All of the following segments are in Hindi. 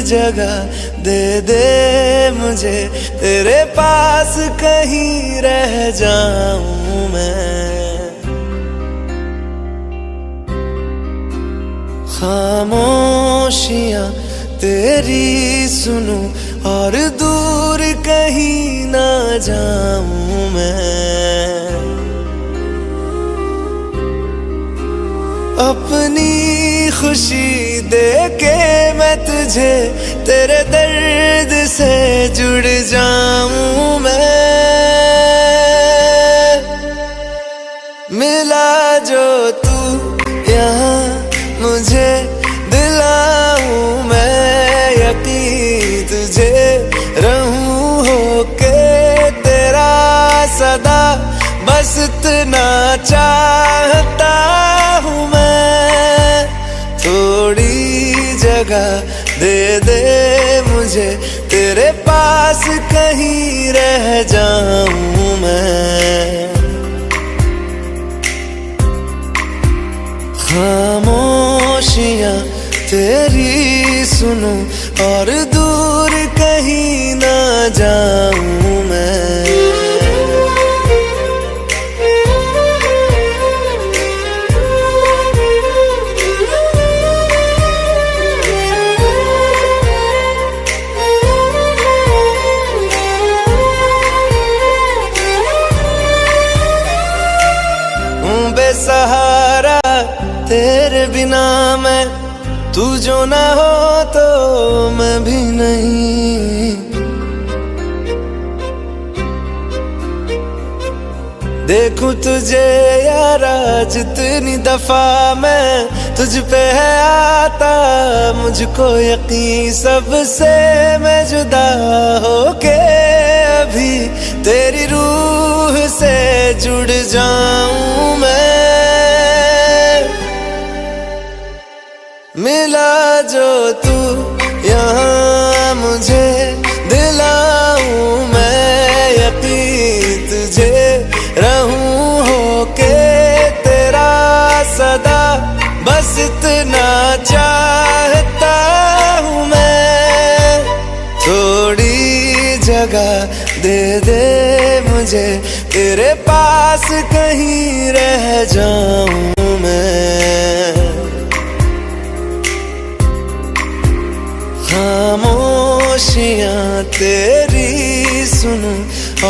जगह दे दे मुझे, तेरे पास कहीं रह जाऊं मैं। खामोशियां तेरी सुनूं और दूर कहीं ना जाऊं मैं। अपनी खुशी दे के मैं तुझे, तेरे दर्द से जुड़ जाऊं मैं। मिला जो तू यहाँ मुझे, दिलाऊं मैं यकीन तुझे, रहूं होके तेरा सदा, बस इतना चाहता हूँ मैं। थोड़ी जगह दे दे मुझे, तेरे पास कहीं रह जाऊं मैं। खामोशियां तेरी सुनूं और दूर कहीं ना जाऊं मैं। बेसहारा तेरे बिना मैं, तू जो ना हो तो मैं भी नहीं। देखूं तुझे यारा जितनी दफा मैं, तुझ पे है आता मुझको यकीन, सबसे मैं जुदा होके अभी तेरी रूह से जुड़ जाऊं मैं। मिला जो तू यहाँ मुझे, दिलाऊं मैं यकीन तुझे, रहूं होके तेरा सदा, बस इतना चाहता हूँ मैं। थोड़ी जगह दे दे मुझे, तेरे पास कहीं रह जाऊं मैं। खामोशियां तेरी सुनूं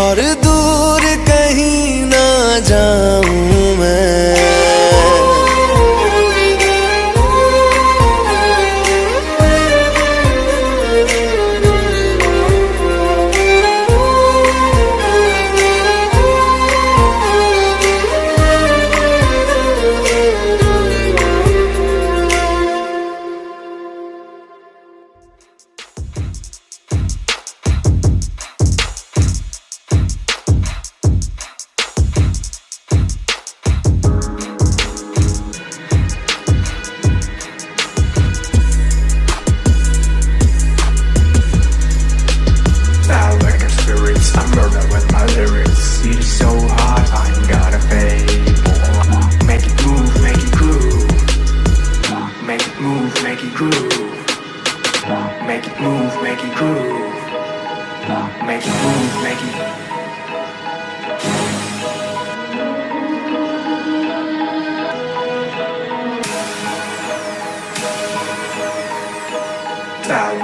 और दूर कहीं ना जाऊं मैं।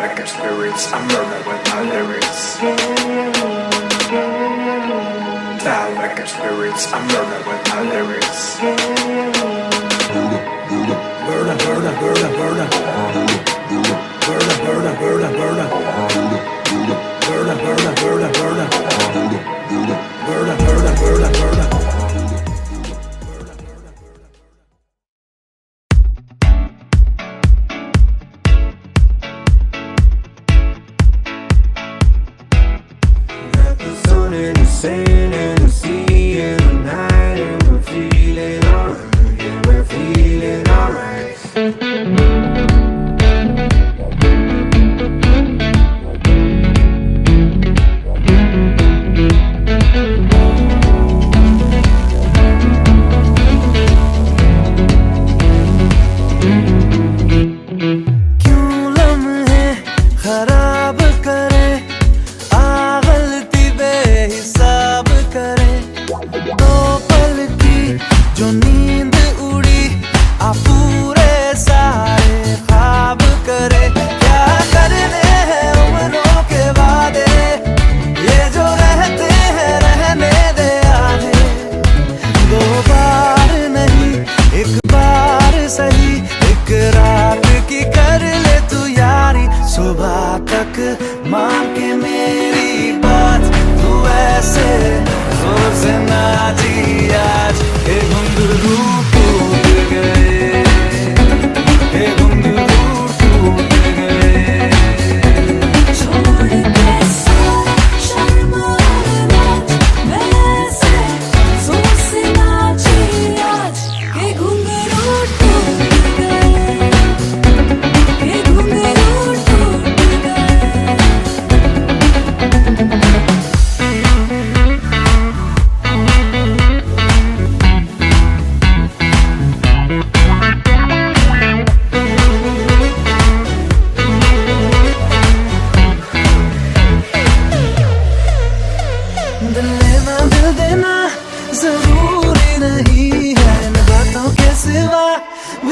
Like spirits, I murder with my lyrics. Style like spirits, I murder with my lyrics. Murder, murder, murder, murder. Murder, murder, murder, murder. Murder, murder, murder, murder. Murder, murder, murder, murder. In the sand and the sea and the night, and we're feeling alright. Yeah, we're feeling alright.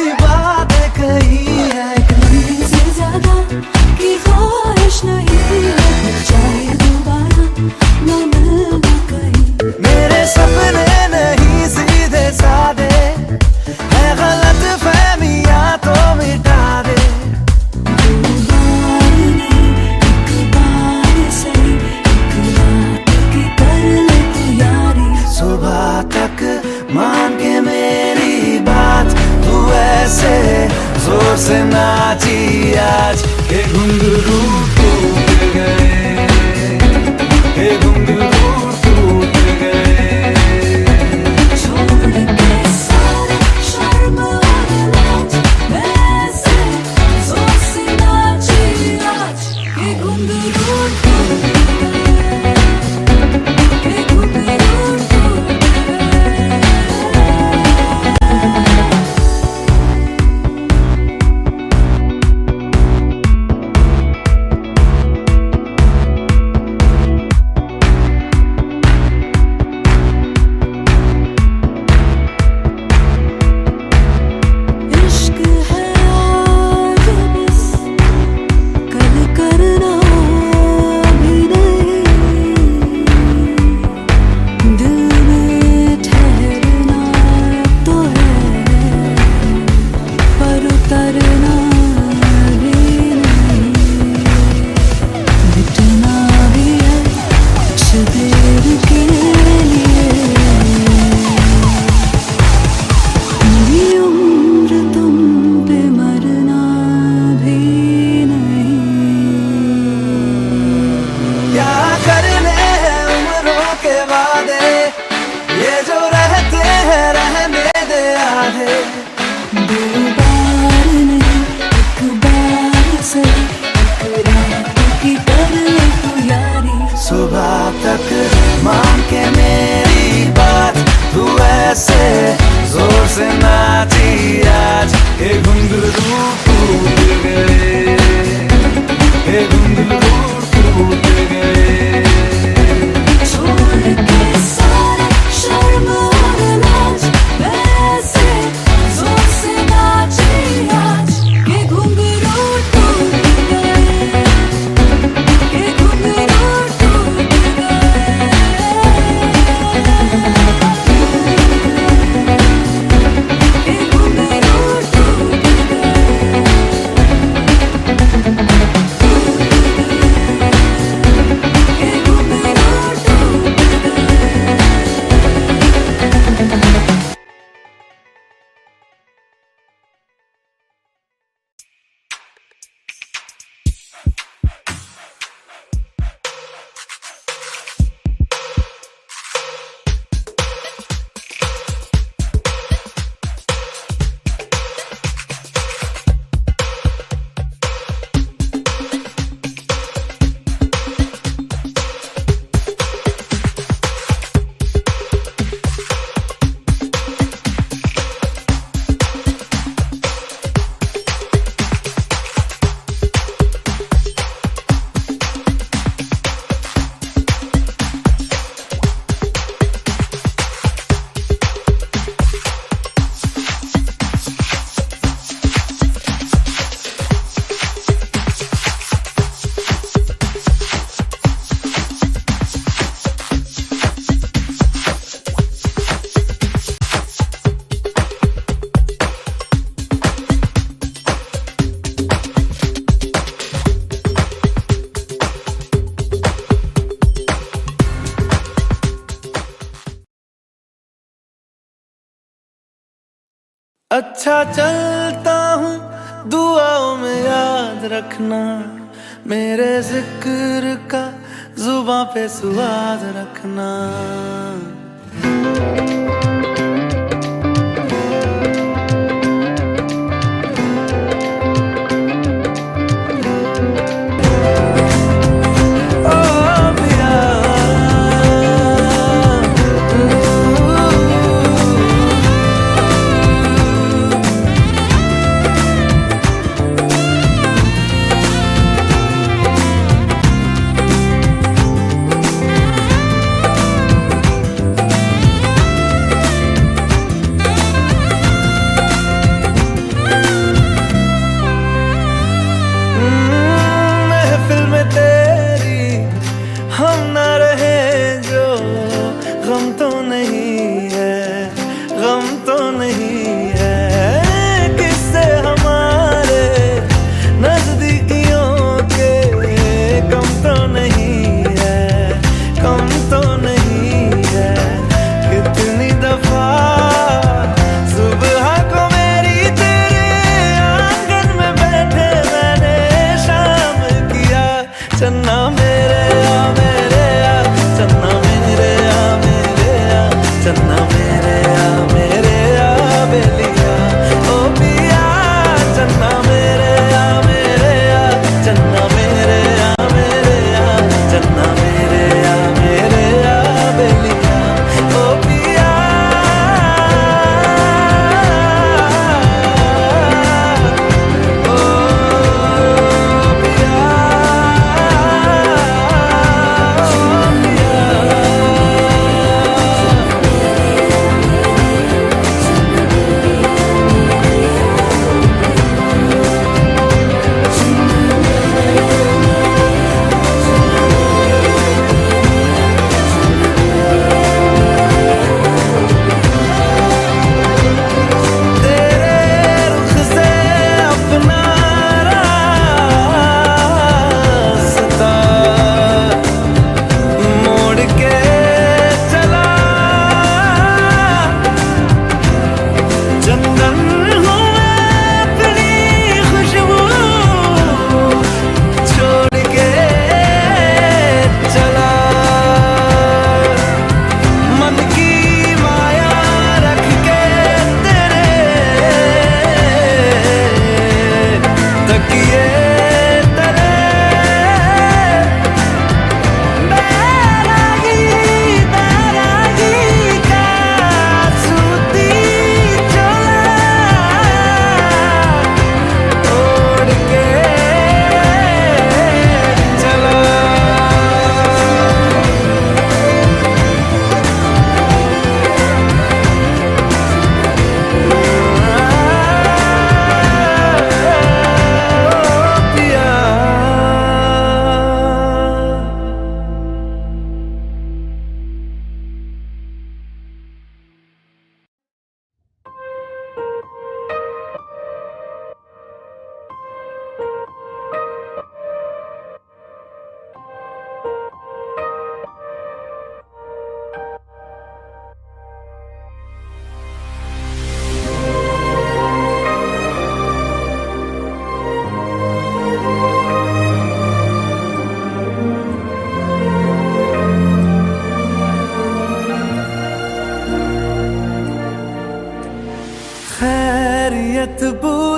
भी बातें कही है, कहीं से ज्यादा की ख्वाहिश नहीं है, चाहे दोबारा न मिलना कहीं। मेरे सपने नहीं सीधे सादे, है गलत फहमियां तो मिटा दे। दो बार नहीं, एक बार सही, एक रात की कर ले तू यारी। सुबह तक मान के मेरी बात, तू ऐसे जोर से नाची आज के घुंघरू टूट गए, के घुंघरू टूट गए। छोड़ के सारे शर्म और लाज, वैसे जोर से नाची आज के घुंघरू टूट गए, के घुंघरू टूट गए। इश्क है आज बस, कल करना भी नहीं, दिल में ठहरना तो है, पर उतरना भी नहीं, मिटना भी है कुछ देर के लिए। मेरी उम्र तुम पे मरना भी नहीं। क्या करने हैं उम्रों के वादे, ये जो रहते हैं रहने दे आधे। दो बार नहीं, एक बार सही, एक रात की कर ले तू यारी। सुबह तक मान के मेरी बात, तू ऐसे जोर से नाची आज के घुंघरू टूट गए, के घुंघरू टूट गए। छोड़ के सारे शर्म और लाज, वैसे जोर से नाची आज के घुंघरू टूट गए, के घुंघरू टूट गए, के घुंघरू टूट अच्छा चलता हूँ दुआओं में याद रखना, मेरे जिक्र का जुबां पे स्वाद रखना।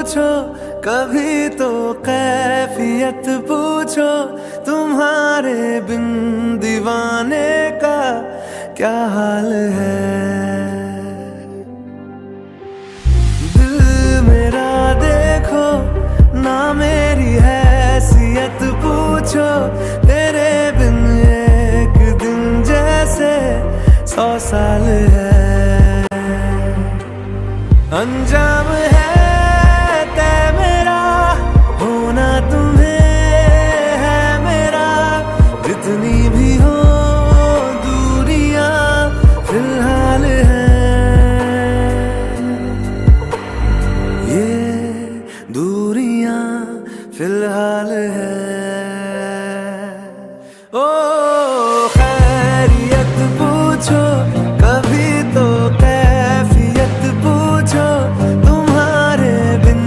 पूछो, कभी तो कैफियत पूछो, तुम्हारे बिन दीवाने का क्या हाल है। दिल मेरा देखो ना, मेरी हैसियत पूछो, तेरे बिन एक दिन जैसे 100 साल है। अंजाम है तय मेरा, होना तुम्हें है मेरा, जितनी भी हो दूरियां फिलहाल है। ये दूरियां फिलहाल है। ओ खैरियत पूछो, कभी तो कैफियत पूछो, तुम्हारे बिन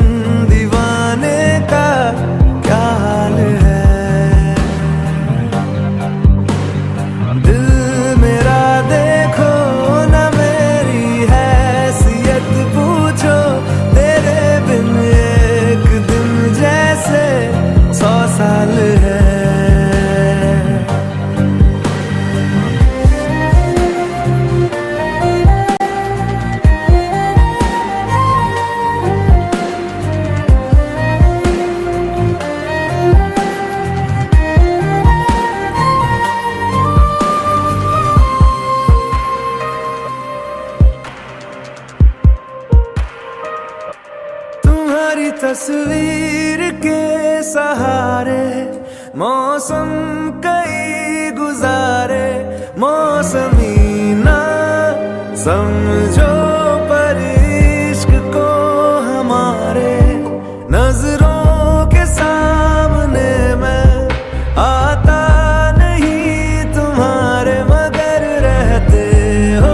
दीवाने का क्या हाल है। दिल मेरा देखो ना, मेरी हैसियत पूछो, तेरे बिन एक दिन जैसे 100 साल है। तुम्हारी तस्वीर के सहारे मौसम कई गुजारे, मौसमी ना समझो पर इश्क को हमारे, नजरों के सामने मैं आता नहीं तुम्हारे, मगर रहते हो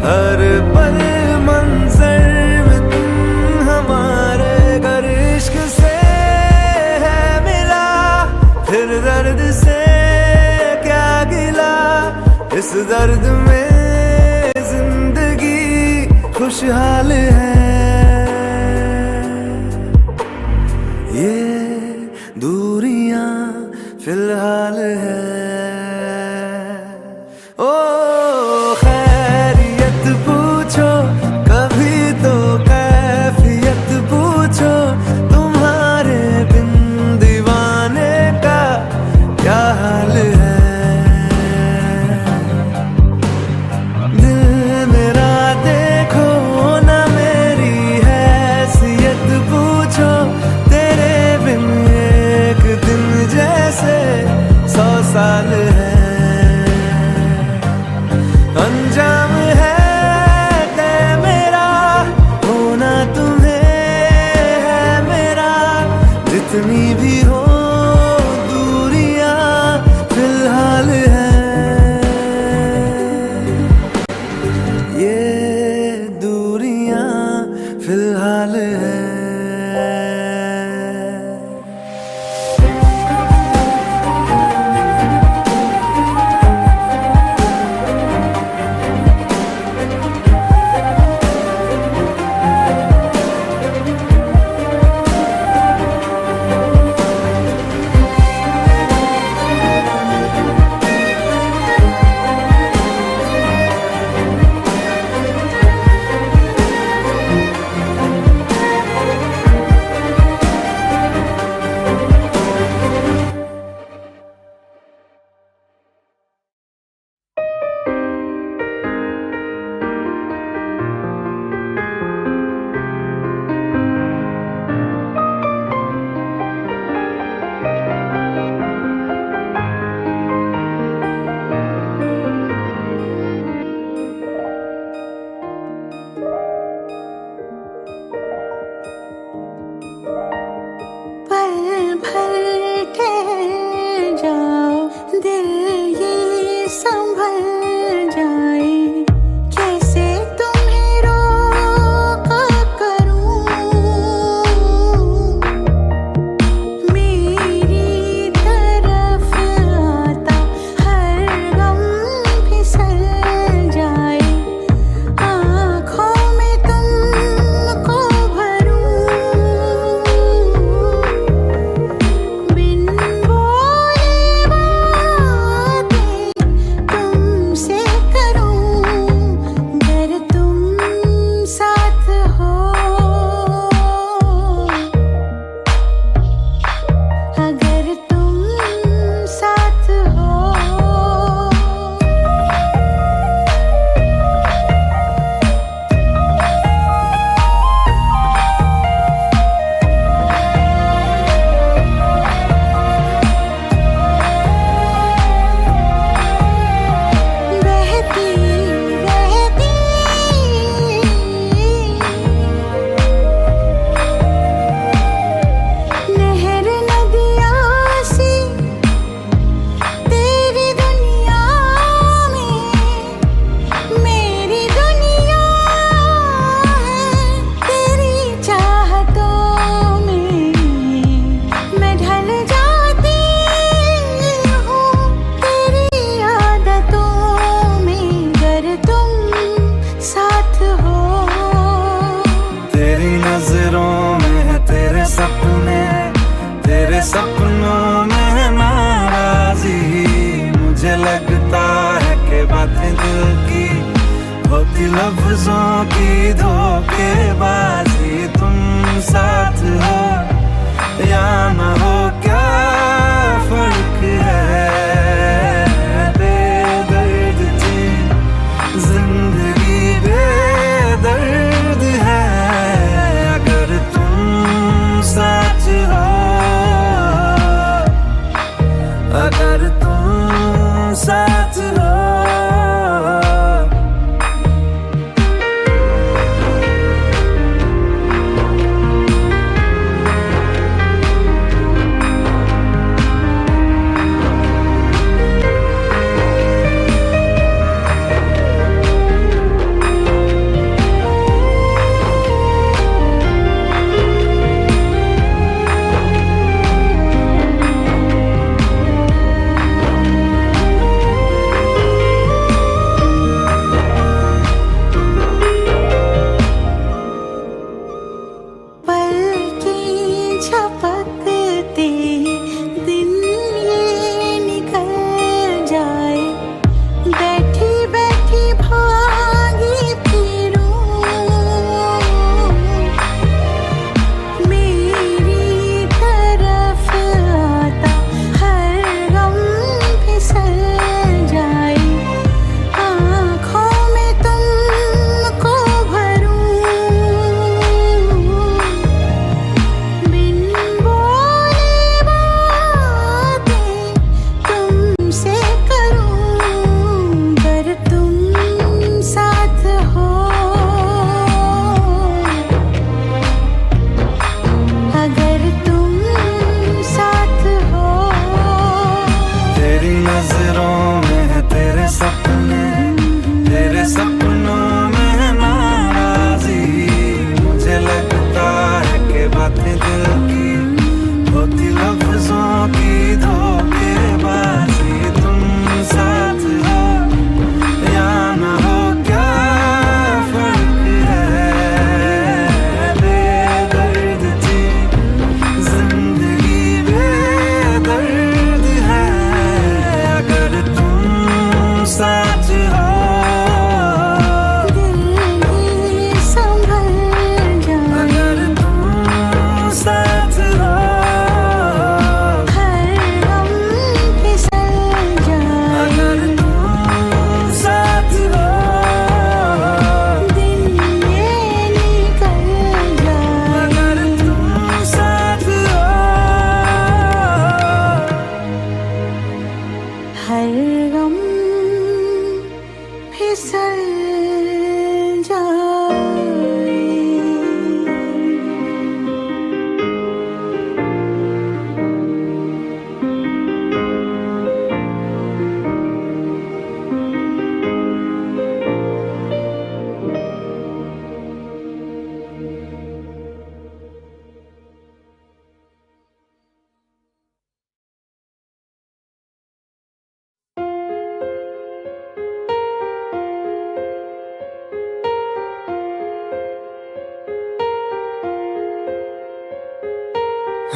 हर पल मंजर में तुम हमारे। गर इश्क से है मिला फिर दर्द से क्या गिला, इस दर्द में जिंदगी खुशहाल है। ये दूरियां फिलहाल है। ओ खैरियत पूछो, कभी तो कैफियत पूछो, तुम्हारे बिन दीवाने का क्या हाल है। दिल मेरा देखो ना, मेरी हैसियत पूछो, तेरे बिन एक दिन जैसे 100 साल है। अंजाम है तय मेरा, होना तुम्हें है मेरा, जितनी भी हो दूरियां फिलहाल है। ये दूरियां फिलहाल है। की धोखेबाजी, तुम साथ हो या ना हो क्या फर्क है। बेदर्द थी जिंदगी, बेदर्द है अगर तुम साथ हो, अगर तुम साथ हो।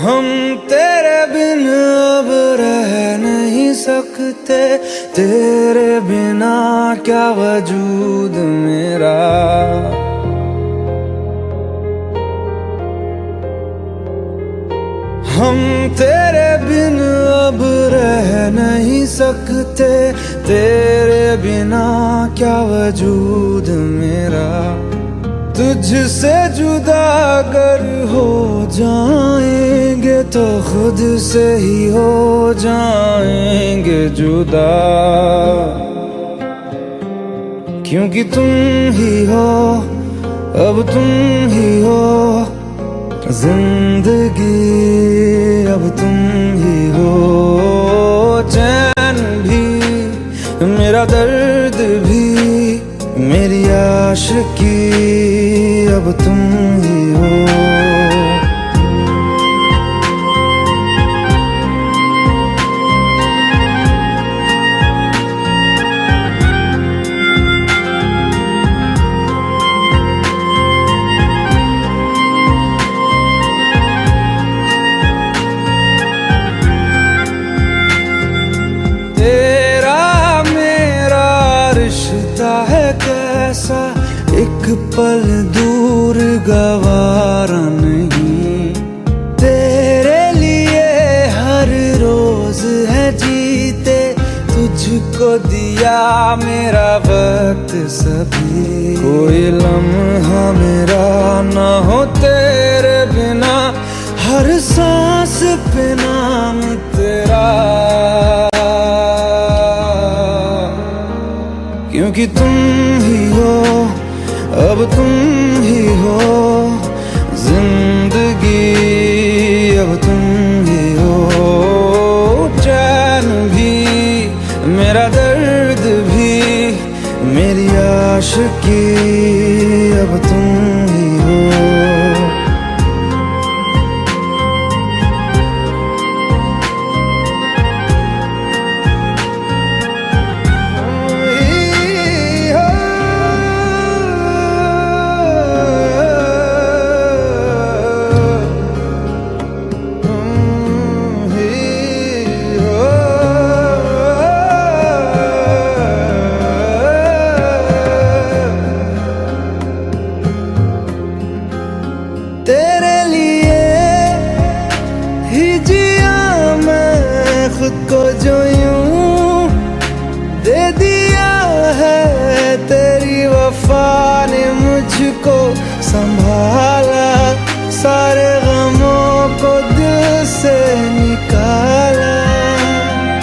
हम तेरे बिन अब रह नहीं सकते, तेरे बिना क्या वजूद मेरा। हम तेरे बिन अब रह नहीं सकते, तेरे बिना क्या वजूद मेरा। तुझसे जुदा अगर हो जाएंगे तो खुद से ही हो जाएंगे जुदा, क्योंकि तुम ही हो, अब तुम ही हो जिंदगी, अब तुम ही हो। चैन भी मेरा दर्द भी मेरी आशिकी, अब तुम ही हो। तेरा मेरा रिश्ता है कैसा, एक एक पल दूर गवारा नहीं, तेरे लिए हर रोज है जीते, तुझको दिया मेरा वक्त सभी। कोई लम्हा मेरा ना हो तेरे बिना, हर सांस पे नाम तेरा, क्योंकि तुम ही हो, अब तुम ही हो जिंदगी, अब तुम ही हो चैन भी, मेरा दर्द भी, मेरी आशिकी, अब तुम ही हो। तेरे लिए ही जिया मैं खुद को, जो यूं दे दिया है तेरी वफा ने मुझको संभाला, सारे गमों को दिल से निकाला।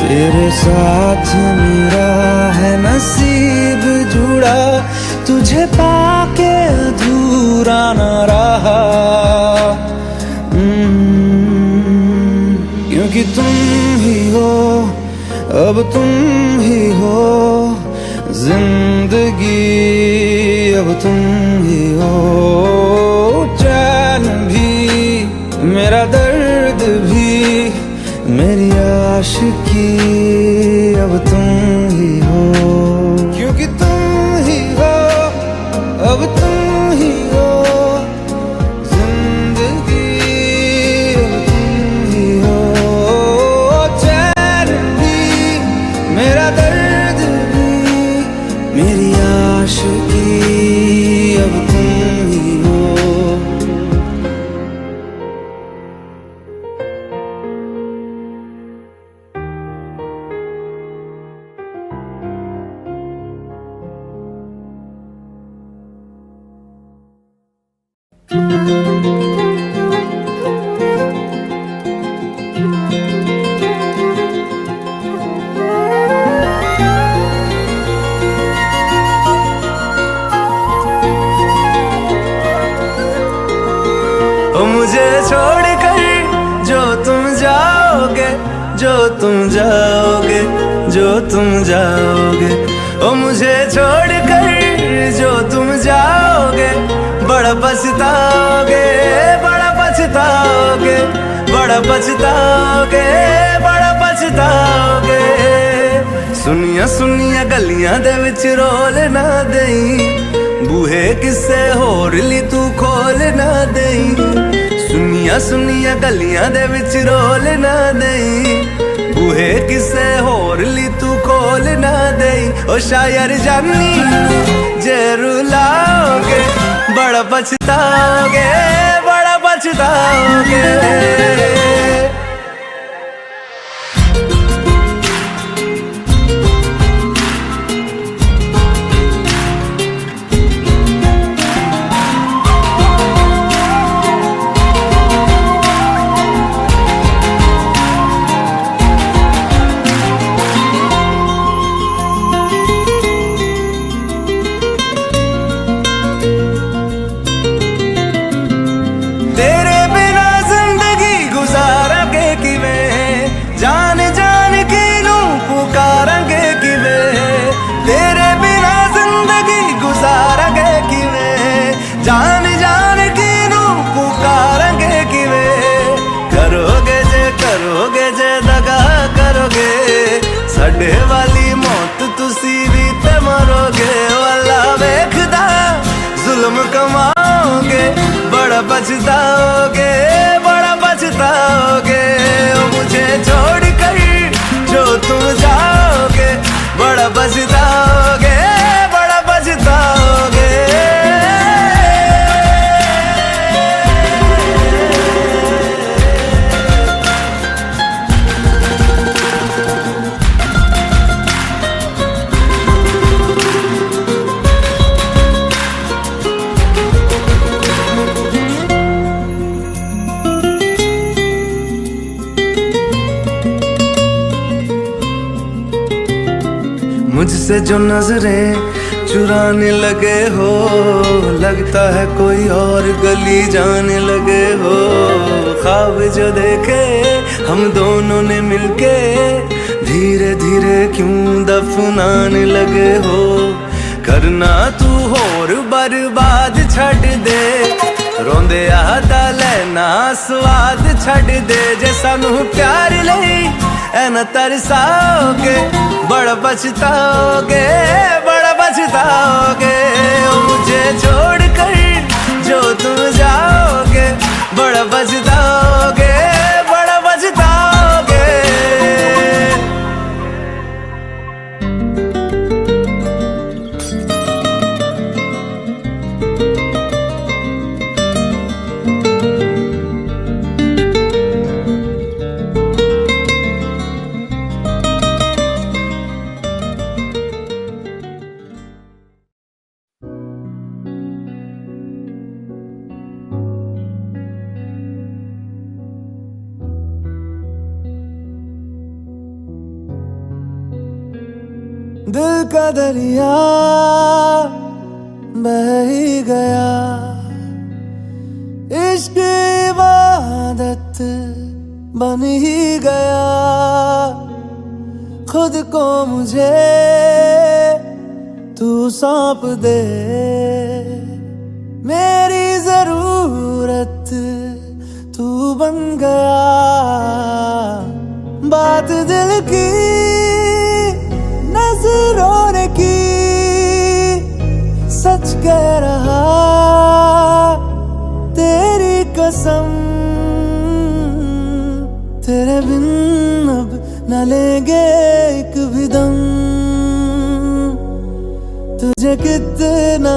तेरे साथ मेरा है नसीब जुड़ा, तुझे पाके अधूरा न रहा, क्योंकि तुम ही हो, अब तुम ही हो जिंदगी, अब तुम ही हो चैन भी, मेरा दर्द भी, मेरी आशिकी, अब तुम ही हो, क्योंकि तुम ही हो, अब तुम ही हो जिंदगी, अब तुम ही हो चैन भी, मेरा दर्द भी, मेरी आशिकी, अब तुम ही हो। मुझे छोड़कर जो तुम जाओगे, जो तुम जाओगे, जो तुम जाओगे, ओ मुझे छोड़कर जो तुम जाओगे, बड़ा पछताओगे, बड़ा पछताओगे, बड़ा पछताओगे, बड़ा पछताओगे। सुनिया सुनिया गलियां दे विच रोल ना देई, बूहे किसे होर ली तू खोल ना देई, सुनिया सुनिया गलियां दे विच रोल ना देई, बूहे किसे होर ली तू खोल ना देई। ओ शायर जानी जे रुलाओगे, बड़ा पछताओगे, बड़ा पछताओगे। साडे वाली मौत तुसी भी ते मरोगे, वाला वेखदा जुल्म कमाओगे, बड़ा पछताओगे, बड़ा पछताओगे। ओ मुझे छोड़ कर जो तुम जाओगे, बड़ा पछताओगे, बड़ा पछताओगे। मुझसे जो नजरें चुराने लगे हो, लगता है कोई और गली जाने लगे हो। ख्वाब जो देखे हम दोनों ने मिलके, धीरे धीरे क्यों दफनाने लगे हो। करना तू होर बर्बाद छड़ दे, रोंदे आता लेना स्वाद छड़ दे। जे सानू प्यार लई ऐना तरसाओगे, बड़ा पछताओगे, बड़ा पछताओगे। मुझे छोड़ कर जो तुम जाओगे, बड़ा पछताओगे, बड़ा पछताओगे। दिल का दरिया बह ही गया, इश्क इबादत बन ही गया। खुद को मुझे तू सौंप दे, मेरी जरूरत तू बन गया। बात दिल की नजरों ने की, सच कह रहा तेरी कसम। तेरे बिन अब न लेंगे एक भी दम, तुझे कितना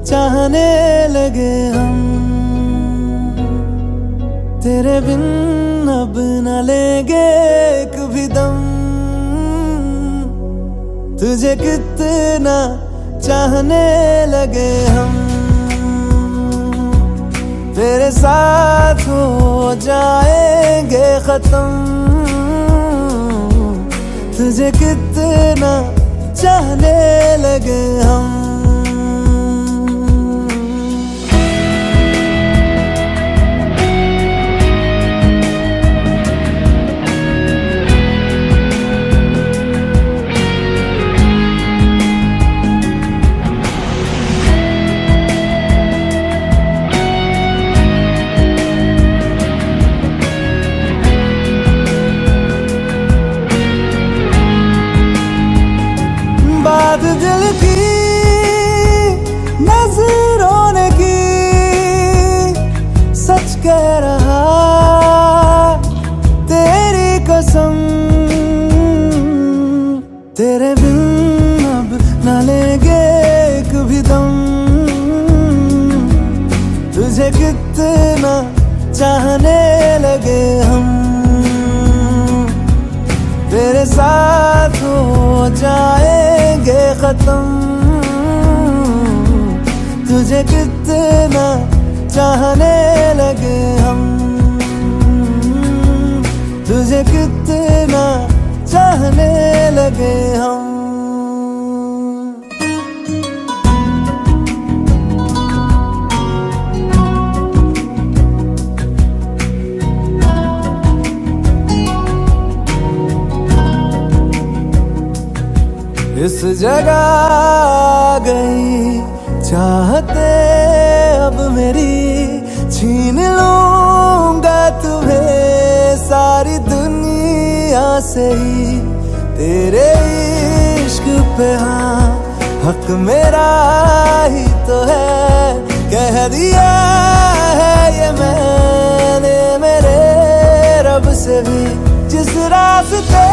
चाहने लगे हम। तेरे बिन अब न लेंगे एक भी दम, तुझे कितना चाहने लगे हम। तेरे साथ हो जाएंगे खत्म, तुझे कितना चाहने लगे हम। बात दिल की नजरों ने की, सच कह रहा तेरी कसम। तेरे बिन अब न लेंगे एक भी दम, तुझे कितना चाहने लगे हम। तेरे साथ हो जाएंगे खत्म, तुझे कितना चाहने लगे हम। तुझे कितना चाहने लगे हम। इस जगह आ गई चाहते अब मेरी, छीन लूंगा तुम्हें सारी दुनिया से ही। तेरे इश्क पे हाँ हक मेरा ही तो है, कह दिया है ये मैंने मेरे रब से भी। जिस रास्ते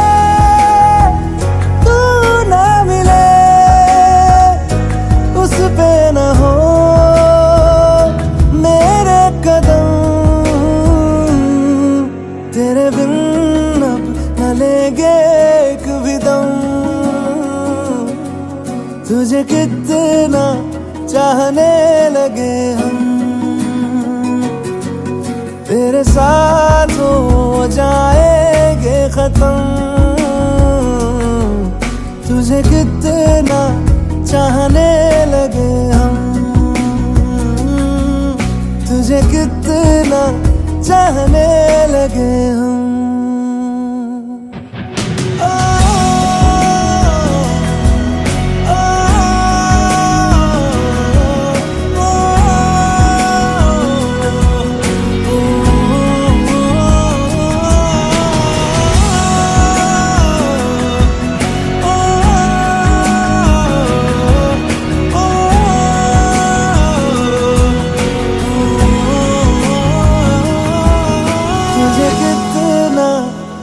ना मिले उस पे न हो मेरे कदम। तेरे बिन अब न लेंगे एक भी दम, तुझे कितना चाहने लगे हम। तेरे साथ हो जाएंगे खत्म, तुझे तुझे कितना चाहने लगे हम, तुझे कितना चाहने लगे हम।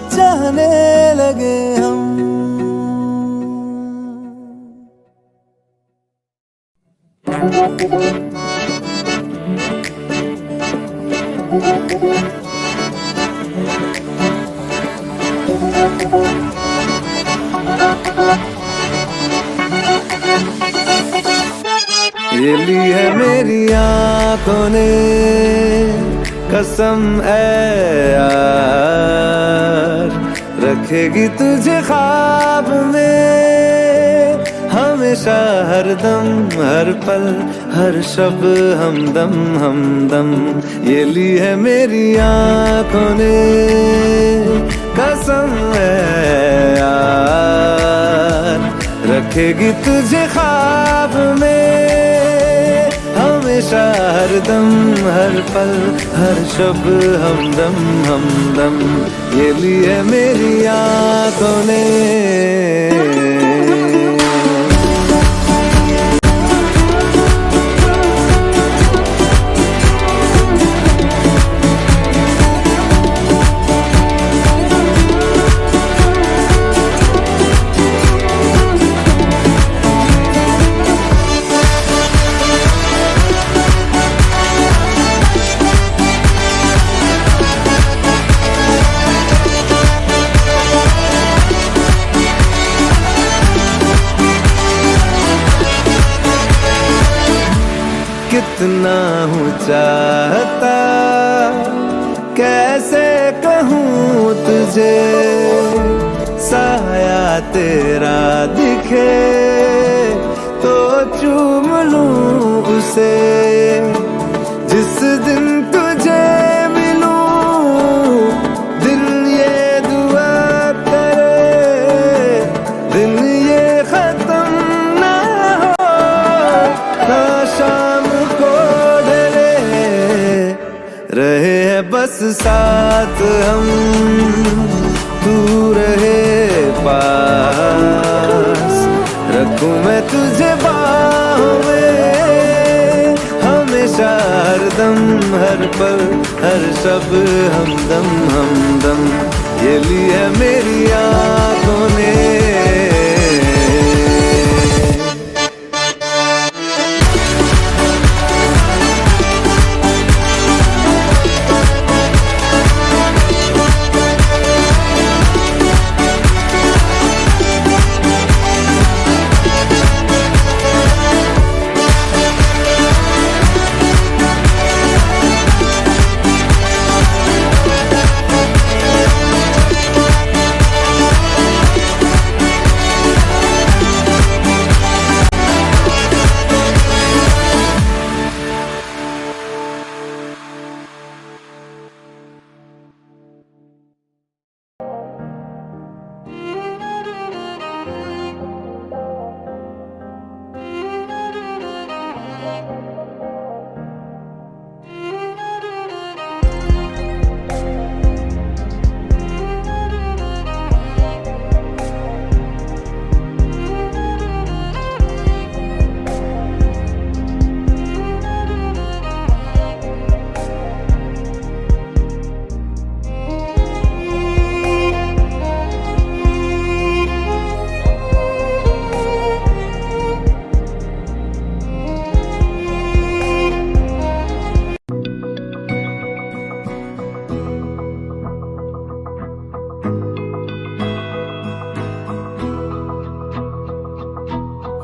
चाहने लगे हम। ये ली है मेरी आंखों ने कसम है यार, रखेगी तुझे ख्वाब में हमेशा, हर दम हर पल हर शब हमदम हमदम। ये ली है मेरी आंखों ने कसम है यार, रखेगी तुझे ख्वाब में हमेशा, हर दम हर पल हर शब हमदम हमदम। ये लिए मेरी आंखों ने। कितना हूँ चाहता कैसे कहूँ तुझे, साया तेरा दिखे तो चूम लूँ उसे। जिस दिन तुझे मिलूं दिन ये दुआ करे, दिन ये खत्म ना हो ना शाम रहे है बस साथ हम, तू रहे पास, रखूं मैं तुझे बाहों में हमेशा, हर दम हर पल हर शब हमदम हमदम। ये ली है मेरी आंखों ने।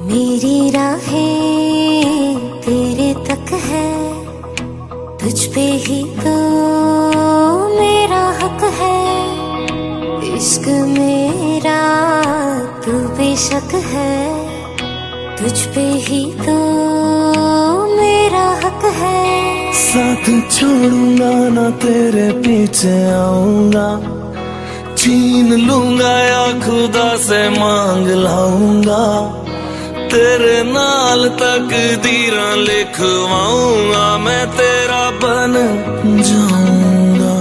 मेरी राहें तेरे तक है, तुझ पे ही तो मेरा हक है। इश्क मेरा तू पेश शक है, तुझ पे ही तो मेरा हक है। साथ छोड़ूंगा ना तेरे पीछे आऊंगा, छीन लूंगा या खुदा से मांग लाऊंगा, तेरे नाल तकदीरां लिखवाऊंगा, मैं तेरा बन जाऊंगा,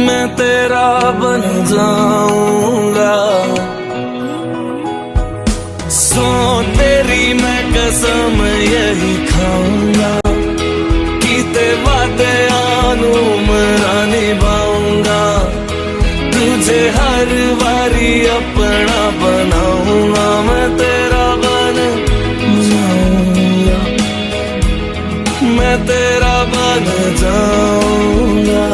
मैं तेरा बन जाऊंगा। सो तेरी मैं कसम यही खाऊंगा, कीते वादे आनू मरा निभाऊंगा, तुझे हर बारी अपना बनाऊंगा, मैं तेरा बन जाऊंगा, मैं तेरा बन जाऊंगा।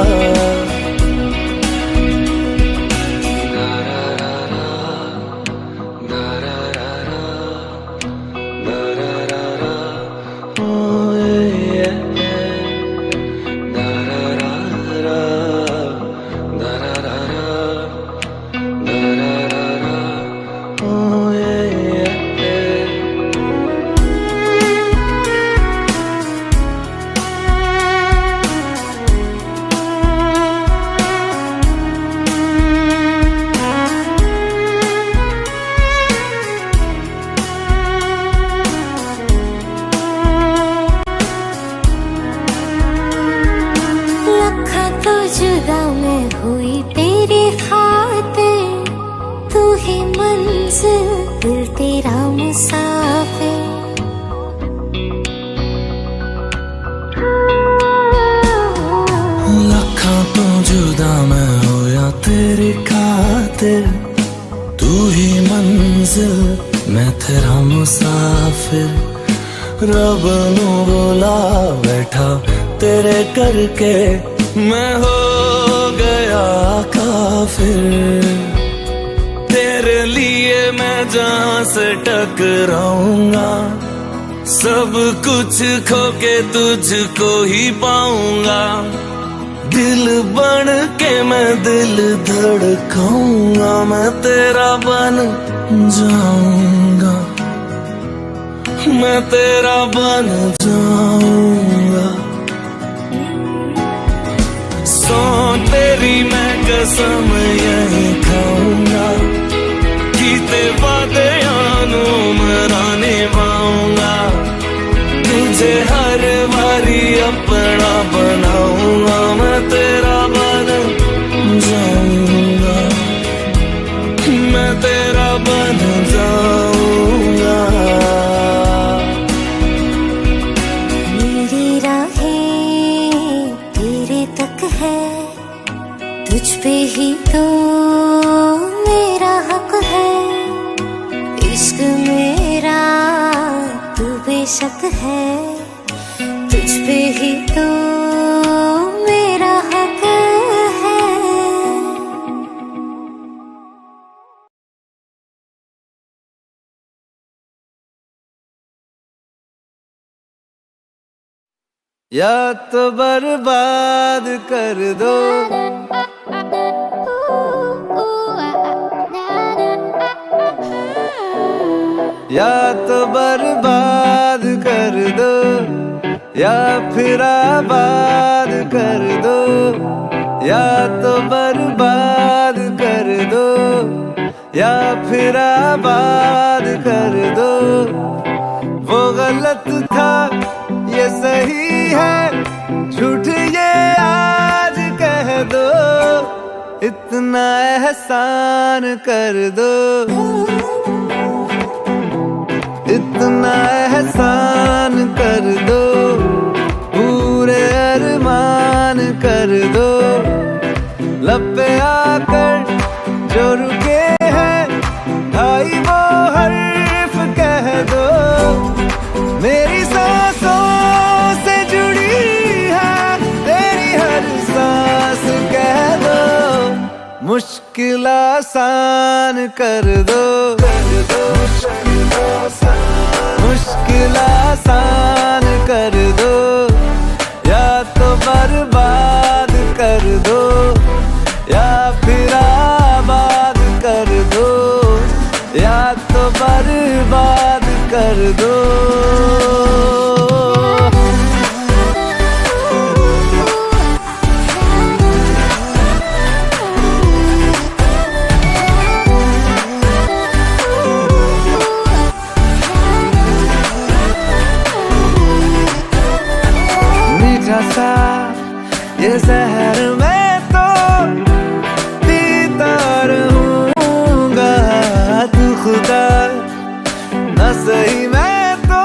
जुदा मैं हुई तेरी खातिर, तू ही मंजिल दिल तेरा मुसाफिर। लखा तो जुदा मैं होया तेरी खातिर, तू ही मंजिल मैं तेरा मुसाफिर। रब नू बुला बैठा तेरे करके, मैं हो गया काफिर, तेरे लिए मैं जहां से टकराऊंगा, सब कुछ खो के तुझको ही पाऊंगा, दिल बन के मैं दिल धड़काऊंगा, मैं तेरा बन जाऊंगा, मैं तेरा बन जाऊंगा। सो तेरी मैं कसम यही खाऊंगा, कीते वादे आनू मरा निभाऊंगा, तुझे हर बारी अपना बनाऊंगा, मैं तेरा बन जाऊंगा, मैं तेरा बन जाऊंगा। मेरी राहें तेरे तक है, तुझ पे ही तो मेरा हक है, इश्क मेरा तू बेशक है, तुझ पे ही तो मेरा हक है। या तो बर्बाद कर दो, या तो बर्बाद कर दो, या फिर आबाद कर दो, या तो बर्बाद कर दो, या फिर आबाद कर दो। वो गलत था ये सही है, झूठ ये आज कह दो, इतना एहसान कर दो, इतना एहसान कर दो, पूरे अरमान कर दो, लब पे आकर जो रुके हैं भाई वो हर्फ कह दो, मेरी सांसों से जुड़ी है तेरी हर सांस कह दो, मुश्किल आसान कर दो, मुश्किल आसान कर दो, या तो बर्बाद कर दो, या फिर आबाद कर दो, कर दो। मीठा सा ये जहर मैं तो पीता रहूंगा, तू खुदा न सही मैं तो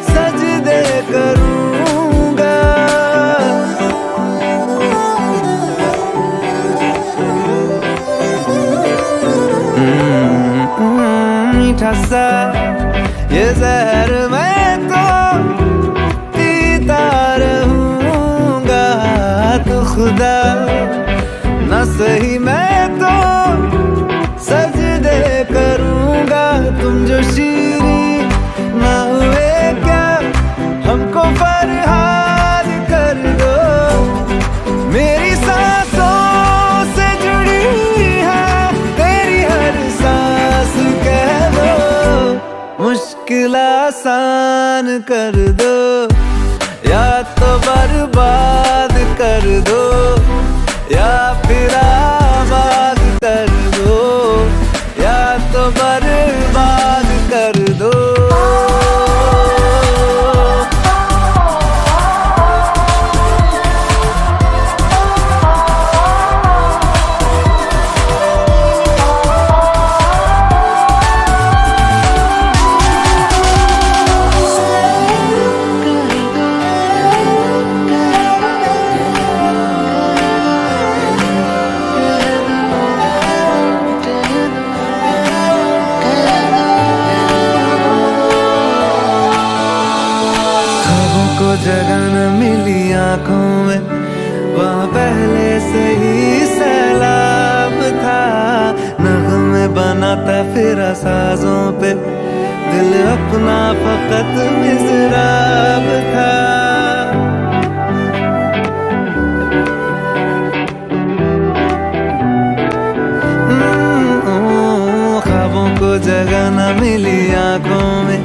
सजदे करूंगा। मीठा सा ये जहर मैं तो पीता रहूंगा, तू खुदा न सही मैं तो सजदे करूंगा। तुम जो शीरी ना हुए क्या, हमको फरहाद कर दो। मेरी सांसों से जुड़ी है तेरी हर सांस, कह दो मुश्किल आसान कर दो, या तो बर्बाद कर दो या फिर आबाद कर दो, या तो बर्बाद कर दो। जगह न मिली आंखों में, वहाँ पहले से ही सैलाब था। नग़मे बनाता फिरा साजों पे, दिल अपना फकत मिज़राब था। ख्वाबों को जगह न मिली आंखों में,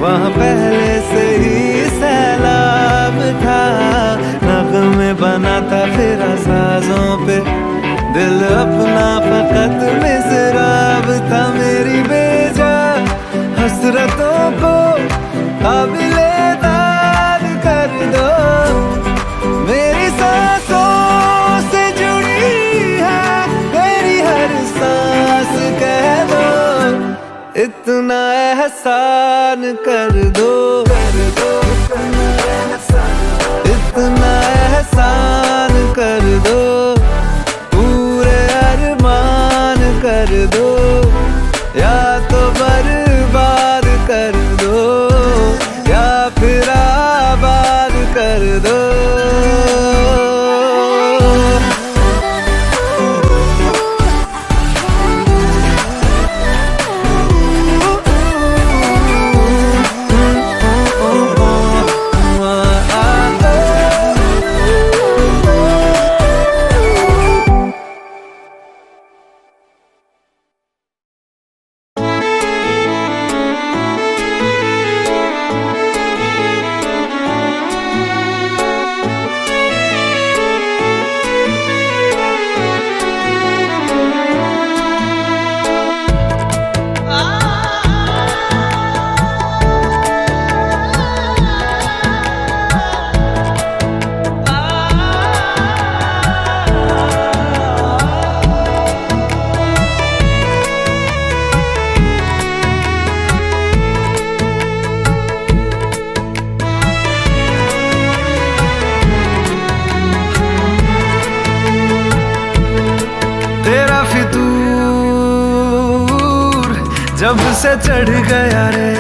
वहाँ पहले से ही सैलाब था। नग़मे बनाता फिरा साजों पे, दिल अपना फकत मिज़राब था। मेरी बेजा हसरतों को काबिले दाद कर दो, मेरी सांसों से जुड़ी है तेरी हर सांस, कह दो इतना एहसान कर दो, इतना एहसान कर दो, पूरे अरमान कर दो, या तो बर्बाद कर दो या फिर आबाद कर दो। जब से चढ़ गया रे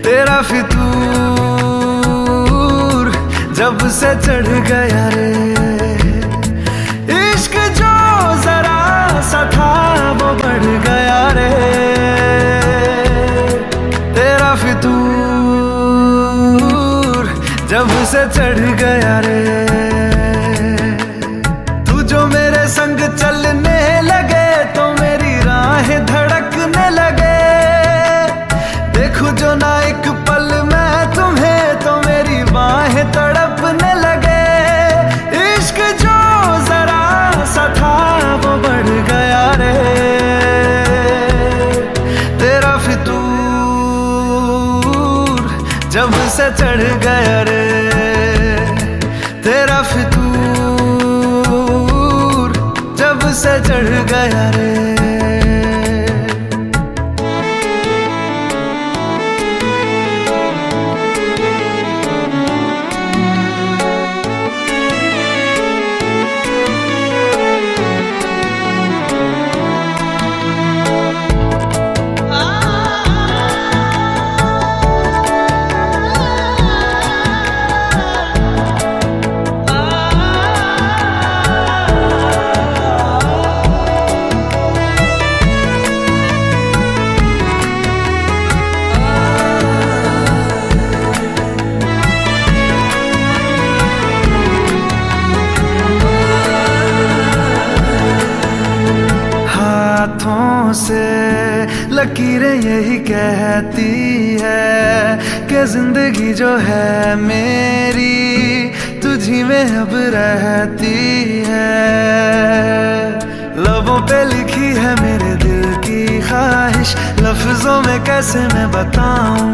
तेरा फितूर, जब से चढ़ गया रे इश्क जो जरा सा था वो बढ़ गया रे। तेरा फितूर जब से चढ़ गया रे, तू जो मेरे संग चलने लगे तो मेरी राहें धड़कने लगे। से चढ़ गया रे तेरा फितूर, जब से चढ़ गया रे। हाथों से लकीरें यही कहती है कि जिंदगी जो है मेरी तुझी में अब रहती है। लबों पे लिखी है मेरे दिल की ख्वाहिश, लफ्जों में कैसे मैं बताऊं,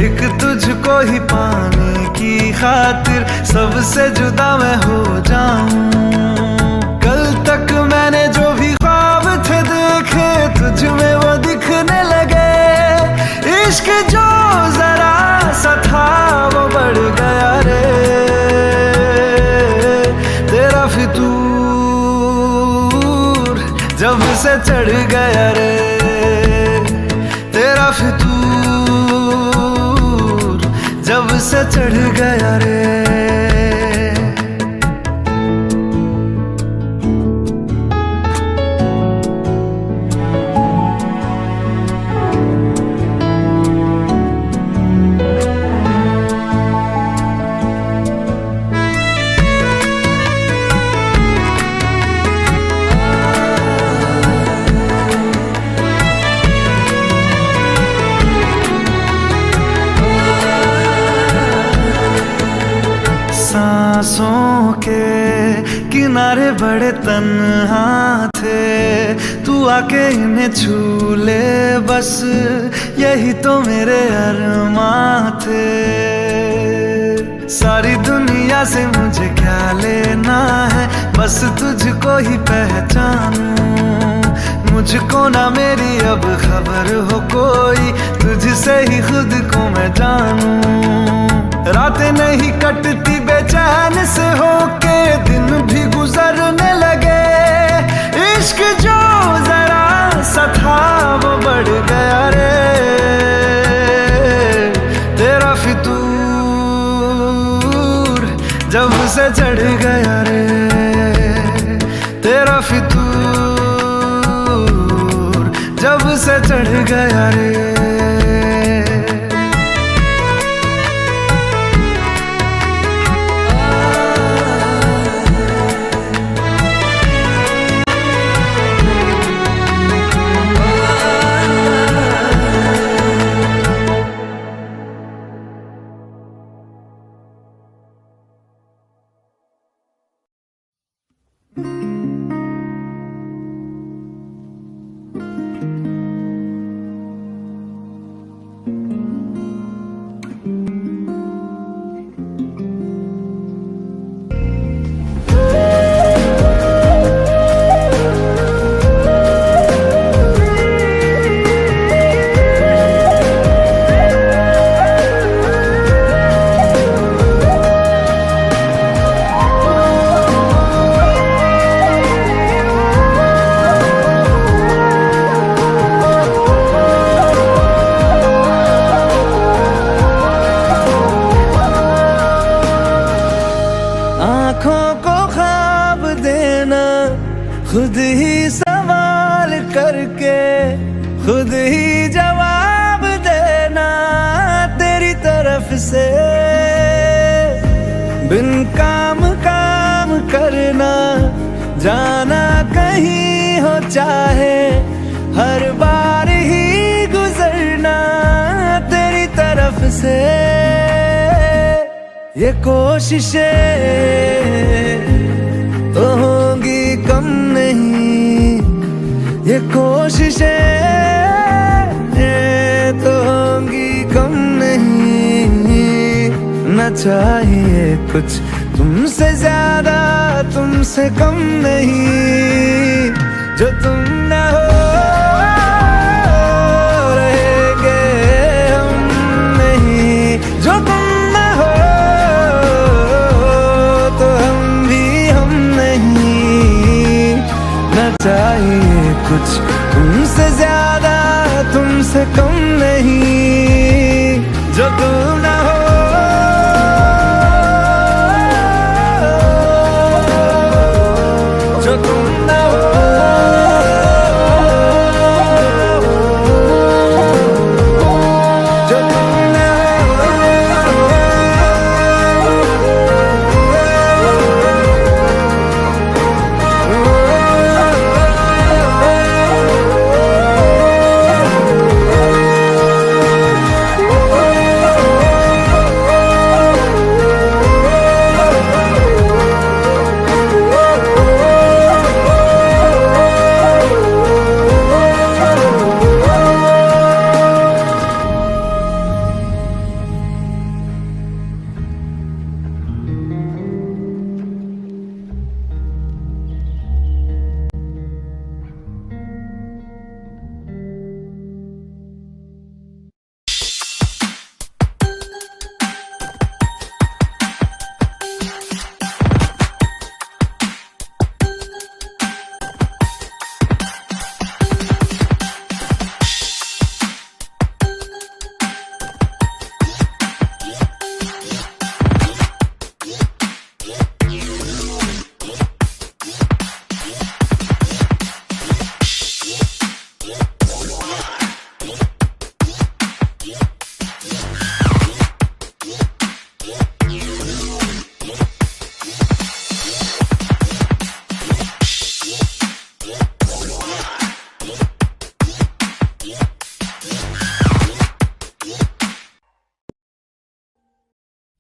एक तुझको ही पाने की खातिर सबसे जुदा मैं हो जाऊं। कल तक मैंने जो भी ख्वाब थे देखे तुझ में वो दिखने लगे, इश्क जो जरा सा था वो बढ़ गया रे तेरा फितूर, जब से चढ़ गया रे तेरा फितूर, जब से चढ़ गया रे। सांसों के किनारे बड़े तन्हा थे, तू आके इन्हें छू ले बस यही तो मेरे अरमां थे। सारी दुनिया से मुझे क्या लेना है, बस तुझको ही पहचानूं, मुझको ना मेरी अब खबर हो कोई, तुझसे ही खुद को मैं जानूं। रातें नहीं कटती बेचैन से होके, दिन भी गुजरने लगे, इश्क जो जरा सा था वो बढ़ गया रे तेरा फितूर, जब से चढ़ गया रे तेरा फितूर, जब से चढ़ गया रे। खुद ही सवाल करके खुद ही जवाब देना, तेरी तरफ से बिन काम करना, जाना कहीं हो चाहे हर बार ही गुजरना तेरी तरफ से। ये कोशिशें तो होंगी कम नहीं, ये कोशिशें तो होंगी कम नहीं, चाहिए कुछ तुमसे ज्यादा तुमसे कम नहीं, जो तुम न हो रहेंगे हम नहीं, जो तुम न हो तो हम भी हम नहीं। न चाहिए कुछ तुमसे ज्यादा तुमसे कम नहीं, जो तुम न हो जो तुम न हो जो तुम न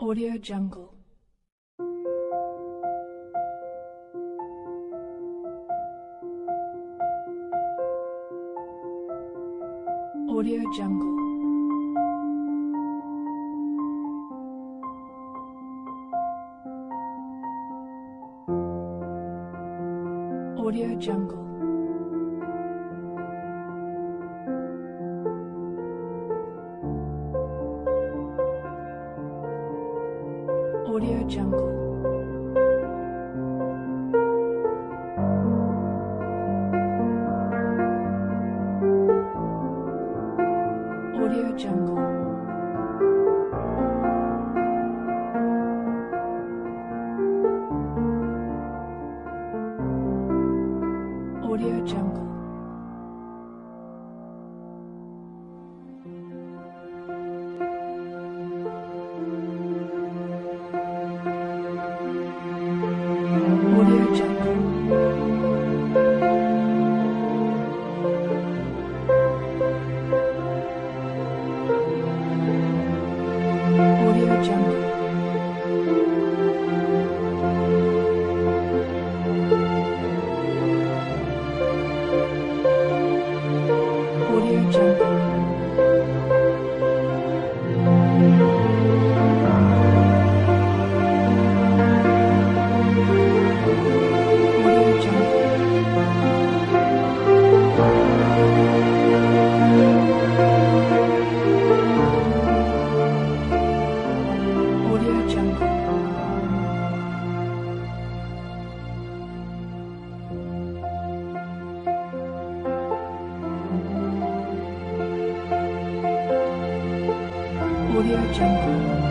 Audio Jungle. Audio Jungle. Audio Jungle. Audio Jungle. Audio Jungle. Audio Jungle. Audio Jungle. Audio Jungle. Audio Jungle. Audio Jungle. Audio Jungle. Audio Jungle.